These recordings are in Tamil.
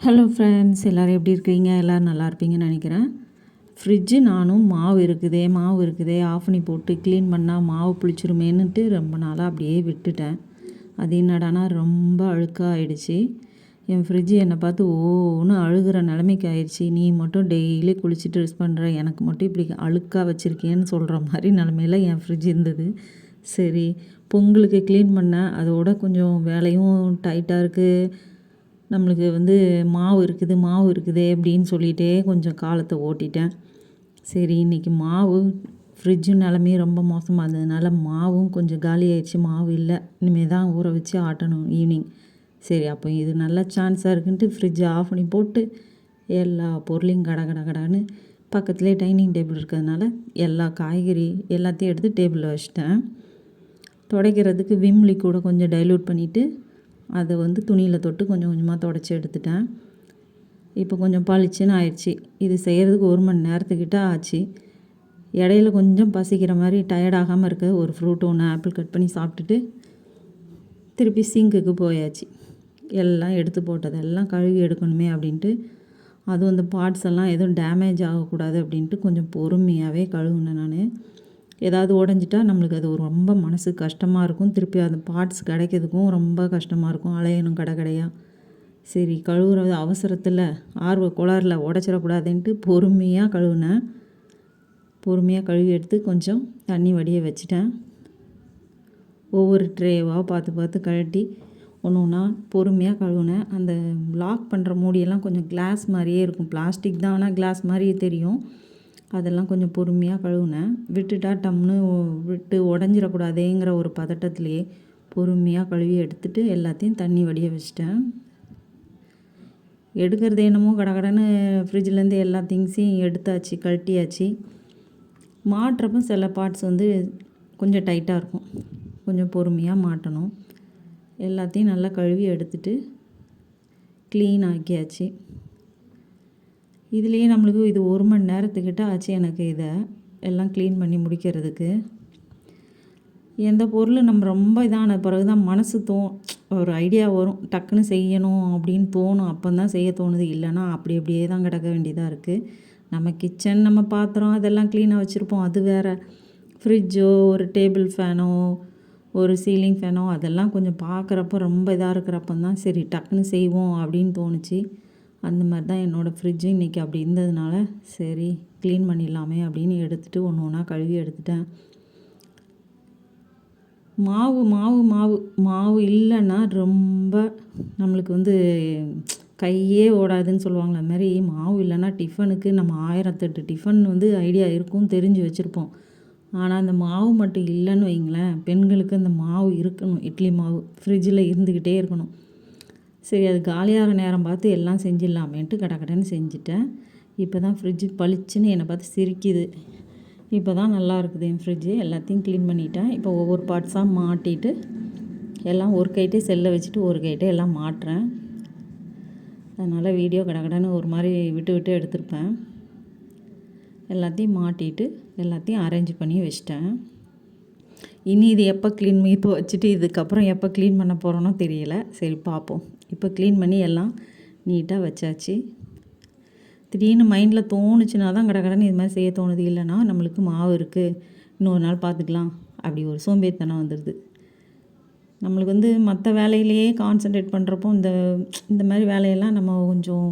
ஹலோ ஃப்ரெண்ட்ஸ், எல்லோரும் எப்படி இருக்கிறீங்க? எல்லோரும் நல்லா இருப்பீங்கன்னு நினைக்கிறேன். ஃப்ரிட்ஜு நானும் மாவு இருக்குதே ஆஃப் பண்ணி போட்டு க்ளீன் பண்ணால் மாவு புளிச்சிருமேன்னுட்டு ரொம்ப நாளாக அப்படியே விட்டுட்டேன். அது என்னடானா ரொம்ப அழுக்காக ஆயிடுச்சு. என் ஃப்ரிட்ஜு என்னை பார்த்து ஓன்னு அழுகிற நிலைமைக்கு ஆயிடுச்சு. நீ மட்டும் டெய்லி குளிச்சுட்டு ட்ரெஸ் பண்ணுற, எனக்கு மட்டும் இப்படி அழுக்காக வச்சுருக்கேன்னு சொல்கிற மாதிரி நிலமையில என் ஃப்ரிட்ஜ் இருந்தது. சரி, பொங்கலுக்கு க்ளீன் பண்ணேன். அதோட கொஞ்சம் வேலையும் டைட்டாக இருக்குது. நம்மளுக்கு மாவு இருக்குதே அப்படின்னு சொல்லிகிட்டே கொஞ்சம் காலத்தை ஓட்டிட்டேன். சரி, இன்றைக்கி மாவு ஃப்ரிட்ஜு நிலமையும் ரொம்ப மோசமாக இருந்ததுனால மாவும் கொஞ்சம் காலி ஆயிடுச்சு. மாவு இல்லை, இனிமேல் தான் ஊற வச்சு ஆட்டணும் ஈவினிங். சரி, அப்போ இது நல்ல சான்ஸாக இருக்குன்ட்டு ஃப்ரிட்ஜை ஆஃப் பண்ணி போட்டு எல்லா பொருளையும் கடன்னு பக்கத்துலேயே டைனிங் டேபிள் இருக்கிறதுனால எல்லா காய்கறி எல்லாத்தையும் எடுத்து டேபிளில் வச்சிட்டேன். துடைக்கிறதுக்கு விம் லிக்விட கொஞ்சம் டைல்யூட் பண்ணிவிட்டு அதை துணியில் தொட்டு கொஞ்சம் கொஞ்சமாக துடைச்சி எடுத்துட்டேன். இப்போ கொஞ்சம் பளிச்சுன்னு ஆயிடுச்சு. இது செய்கிறதுக்கு 1 மணி நேரத்துக்கிட்ட ஆச்சு. இடையில கொஞ்சம் பசிக்கிற மாதிரி டயர்டாகாமல் இருக்க ஒரு ஃப்ரூட் ஒன்று ஆப்பிள் கட் பண்ணி சாப்பிட்டுட்டு திருப்பி சிங்குக்கு போயாச்சு. எல்லாம் எடுத்து போட்டதெல்லாம் கழுவி எடுக்கணுமே அப்படின்ட்டு, அதுவும் அந்த பார்ட்ஸ் எல்லாம் எதுவும் டேமேஜ் ஆகக்கூடாது அப்படின்ட்டு கொஞ்சம் பொறுமையாகவே கழுவுனேன் நான். ஏதாவது உடஞ்சிட்டா நம்மளுக்கு அது ஒரு ரொம்ப மனசு கஷ்டமாக இருக்கும். திருப்பி அந்த பார்ட்ஸ் கிடைக்கிறதுக்கும் ரொம்ப கஷ்டமாக இருக்கும், அலையணும் கடையாக. சரி, கழுவுறது அவசரத்தில் ஆர்வ கோளாறில் உடச்சிடக்கூடாதுன்ட்டு பொறுமையாக கழுவுனேன். பொறுமையாக கழுவி எடுத்து கொஞ்சம் தண்ணி வடிய வச்சுட்டேன். ஒவ்வொரு ட்ரேவாக பார்த்து கழட்டி ஒன்று ஒன்றா பொறுமையாக கழுவுனேன். அந்த லாக் பண்ணுற மூடியெல்லாம் கொஞ்சம் கிளாஸ் மாதிரியே இருக்கும். பிளாஸ்டிக் தான், ஆனால் கிளாஸ் மாதிரியே தெரியும். அதெல்லாம் கொஞ்சம் பொறுமையாக கழுவுனேன். விட்டுட்டா டம்னு விட்டு உடஞ்சிடக்கூடாதேங்கிற ஒரு பதட்டத்துலேயே பொறுமையாக கழுவி எடுத்துகிட்டு எல்லாத்தையும் தண்ணி வடிய வச்சிட்டேன். எடுக்கிறது என்னமோ கடன்னு ஃப்ரிட்ஜிலேருந்து எல்லா திங்ஸையும் எடுத்தாச்சு, கழட்டியாச்சு. மாட்டுறப்ப சில பார்ட்ஸ் கொஞ்சம் டைட்டாக இருக்கும், கொஞ்சம் பொறுமையாக மாட்டணும். எல்லாத்தையும் நல்லா கழுவி எடுத்துகிட்டு க்ளீன் ஆக்கியாச்சு. இதுலேயே நம்மளுக்கு இது 1 மணி நேரத்துக்கிட்ட ஆச்சு எனக்கு இதை எல்லாம் க்ளீன் பண்ணி முடிக்கிறதுக்கு. எந்த பொருள் நம்ம ரொம்ப இதான பிறகு தான் மனசு ஒரு ஐடியா வரும், டக்குன்னு செய்யணும் அப்படின்னு தோணும். அப்போ தான் செய்ய தோணுது. இல்லைன்னா அப்படியே தான் கிடக்க வேண்டியதாக இருக்குது. நம்ம கிச்சன், நம்ம பாத்திரம் அதெல்லாம் க்ளீனாக வச்சுருப்போம், அது வேறு. ஃப்ரிட்ஜோ, ஒரு டேபிள் ஃபேனோ, ஒரு சீலிங் ஃபேனோ, அதெல்லாம் கொஞ்சம் பார்க்குறப்ப ரொம்ப இதாக இருக்கிறப்ப தான் சரி டக்குன்னு செய்வோம் அப்படின்னு தோணுச்சு. அந்த மாதிரி தான் என்னோடய ஃப்ரிட்ஜு இன்றைக்கி அப்படி இருந்ததுனால சரி க்ளீன் பண்ணிடலாமே அப்படின்னு எடுத்துகிட்டு ஒன்று ஒன்றா கழுவி எடுத்துட்டேன். மாவு இல்லைன்னா ரொம்ப நம்மளுக்கு கையே ஓடாதுன்னு சொல்லுவாங்களே, அது மாதிரி மாவு இல்லைன்னா டிஃபனுக்கு நம்ம 1008 டிஃபன் ஐடியா இருக்கும், தெரிஞ்சு வச்சுருப்போம். ஆனால் அந்த மாவு மட்டும் இல்லைன்னு வைங்களேன், பெண்களுக்கு அந்த மாவு இருக்கணும். இட்லி மாவு ஃப்ரிட்ஜில் இருந்துக்கிட்டே இருக்கணும். சரி, அது காலியாகிற நேரம் பார்த்து எல்லாம் செஞ்சிடலாமேன்ட்டு கடன்னு செஞ்சுட்டேன். இப்போ தான் ஃப்ரிட்ஜு பளிச்சுன்னு என்னை பார்த்து சிரிக்குது. இப்போ தான் நல்லா இருக்குது என் ஃப்ரிட்ஜு. எல்லாத்தையும் க்ளீன் பண்ணிட்டேன். இப்போ ஒவ்வொரு பார்ட்ஸாக மாட்டிட்டு எல்லாம் ஒரு கைட்டே செல்லை வச்சுட்டு ஒரு கைட்டே எல்லாம் மாட்டுறேன். அதனால் வீடியோ கடன்னு ஒரு மாதிரி விட்டு எடுத்திருப்பேன். எல்லாத்தையும் மாட்டிட்டு எல்லாத்தையும் அரேஞ்ச் பண்ணி வச்சிட்டேன். இனி இது எப்போ இப்போ வச்சுட்டு இதுக்கப்புறம் எப்போ க்ளீன் பண்ண போகிறோன்னோ தெரியல. சரி பார்ப்போம். இப்போ க்ளீன் பண்ணி எல்லாம் நீட்டாக வச்சாச்சு. திடீர்னு மைண்டில் தோணுச்சுன்னா தான் கடன்னு இது மாதிரி செய்ய தோணுது. இல்லைன்னா நம்மளுக்கு மாவு இருக்குது, இன்னொரு நாள் பார்த்துக்கலாம், அப்படி ஒரு சோம்பேறித்தனம் வந்துடுது. நம்மளுக்கு மற்ற வேலையிலேயே கான்சன்ட்ரேட் பண்ணுறப்போ இந்த மாதிரி வேலையெல்லாம் நம்ம கொஞ்சம்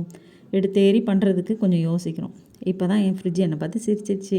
எடுத்தேறி பண்ணுறதுக்கு கொஞ்சம் யோசிக்கிறோம். இப்போ தான் என் ஃப்ரிட்ஜ் என்னை பார்த்து சிரிச்சிருச்சு.